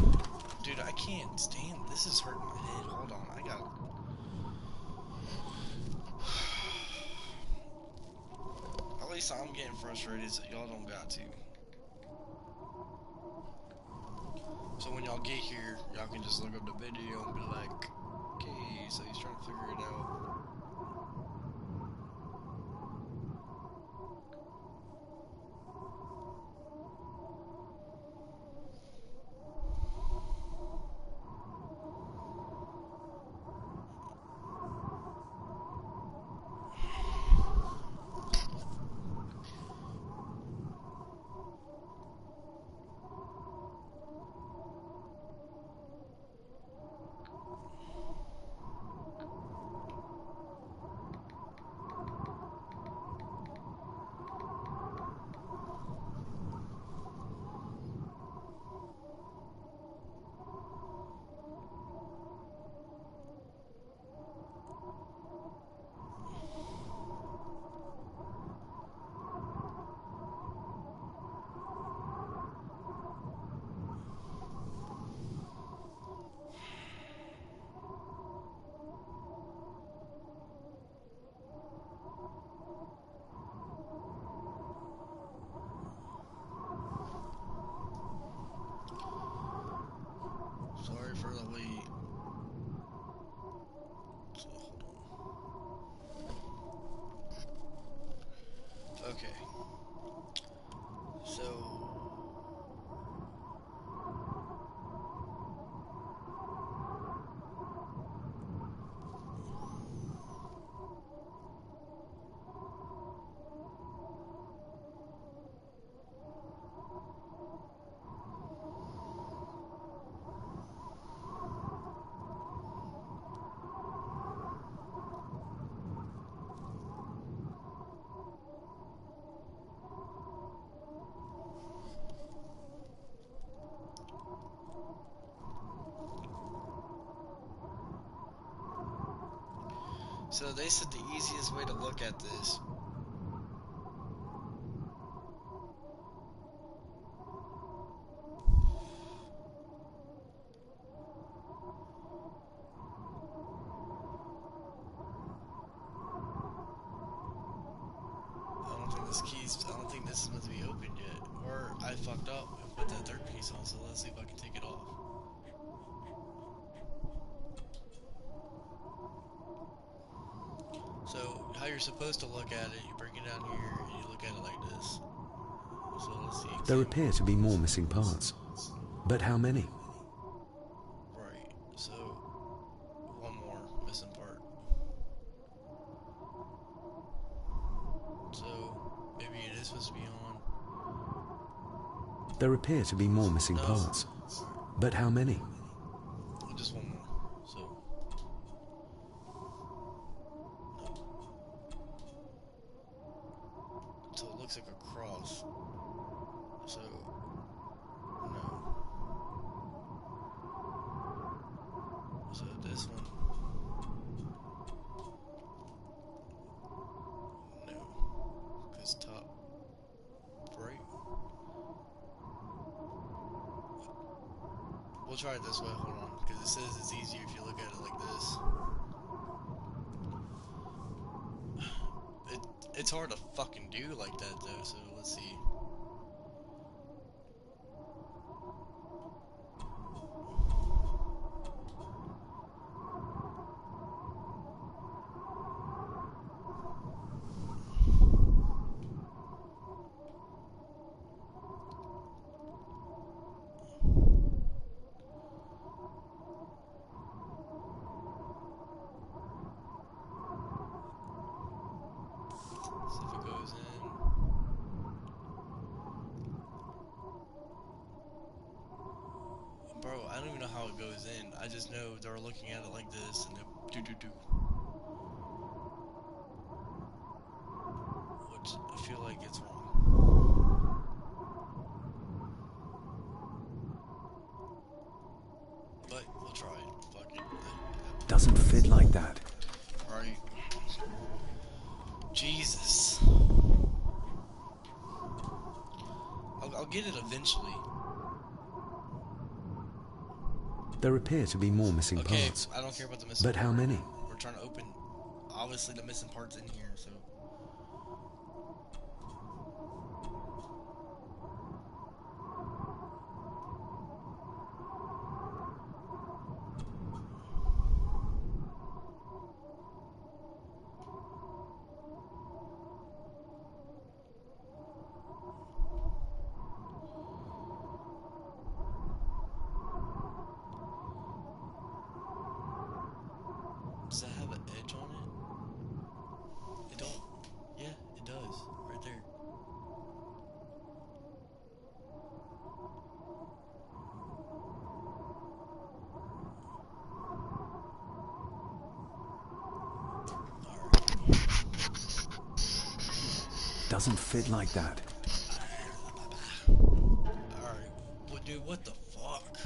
Dude, I can't stand, this is hurting my head. Hold on, I got. At least I'm getting frustrated, so y'all don't got to. So when y'all get here, y'all can just look up the video and be like, okay, so he's trying to figure it out. Sorry for the wait. So, hold on. Okay. So... So they said the easiest way to look at this I don't think this is meant to be opened yet. Or I fucked up and put that third piece on, so let's see if I can take it off. So, how you're supposed to look at it, you bring it down here and you look at it like this. So let's see. There appear to be more missing parts. But how many? Right, so one more missing part. So maybe it is supposed to be on. There appear to be more missing parts. But how many? Just one more. So so it looks like a cross. So no. So this one. No. Because top right. We'll try it this way, hold on. Because it says it's easier if you look at it like this. It's hard to fucking do like that though, so let's see. don't even know how it goes in. I just know they're looking at it like this and they do. Which I feel like it's wrong. But we'll try it. Fuck it. Doesn't fit like that. Right. Jesus. I'll get it eventually. There appear to be more missing parts. I don't care about the missing But how many? We're trying to open, obviously, the missing parts in here, so. Does that have an edge on it? It don't. Yeah, it does. Right there. Doesn't fit like that. Alright. Well, dude, what the fuck?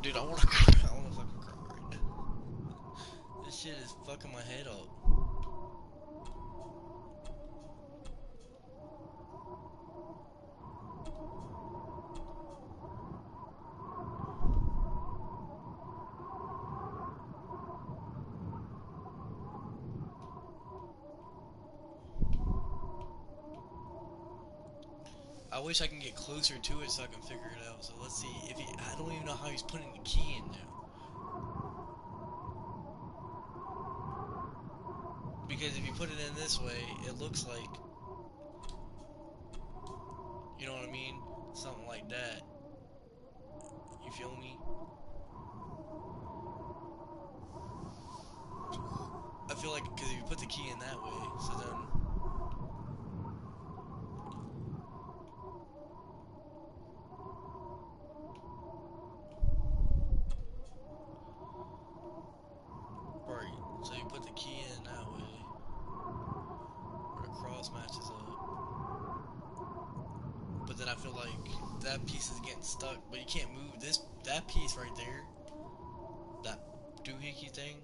Dude, I wanna cry. I wanna fucking cry right now. This shit is fucking my head up. I wish I can get closer to it so I can figure it out. So let's see if he. I don't even know how he's putting the key in now. Because if you put it in this way, it looks like. You know what I mean? Something like that. You feel me? I feel like because if you put the key in that way, so then. Right, so you put the key in that way, where the cross matches up. But then I feel like that piece is getting stuck, but you can't move that piece right there. That doohickey thing,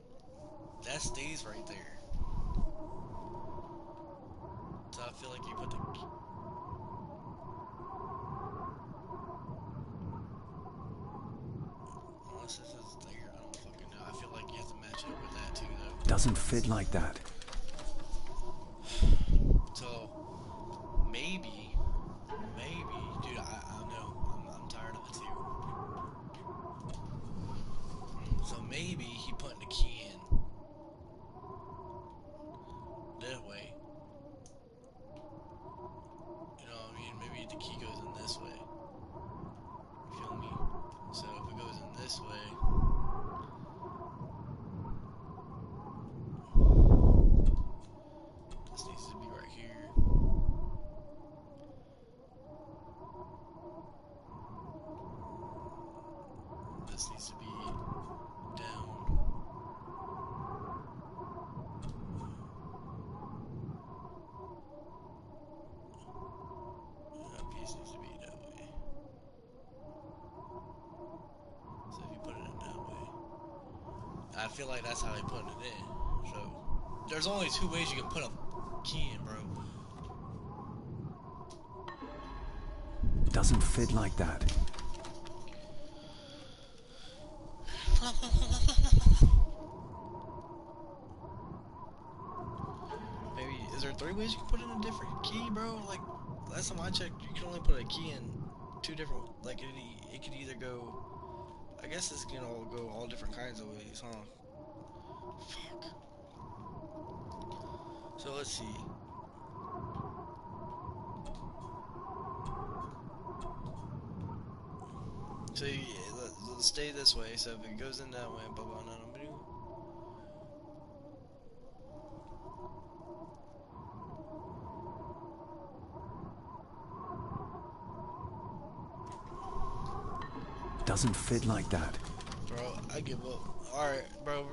that stays right there. So I feel like you put the key. Unless this is there, I don't fucking know. I feel like you have to match it with that too, though. Doesn't fit like that. So maybe, dude, I know, I'm tired of it too. So maybe he putting the key in that way. You know what I mean? Maybe the key goes in this way. You feel me? So if it goes in this way, this needs to be right here. This needs to be down. That piece needs to be that way. So if you put it in that way, I feel like that's how they put it in. So there's only two ways you can put a key in, bro. Doesn't fit like that. Maybe, is there 3 ways you can put in a different key, bro? Like, last time I checked, you can only put a key in 2 different, like, it could either go, I guess this can all go all different kinds of ways, huh? Fuck. So let's see. So let's stay this way. So if it goes in that way, blah blah blah. Doesn't fit like that. Bro, I give up. Alright, bro,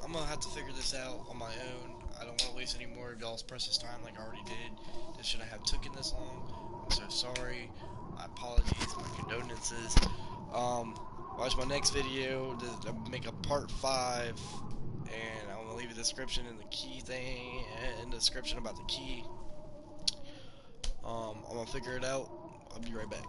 I'm gonna have to figure this out on my own. I don't want to waste any more of y'all's precious time like I already did. This shouldn't have taken this long. I'm so sorry. My apologies, my condolences. Watch my next video to make a part 5, and I'm gonna leave a description in the key thing, in the description about the key. I'm gonna figure it out. I'll be right back.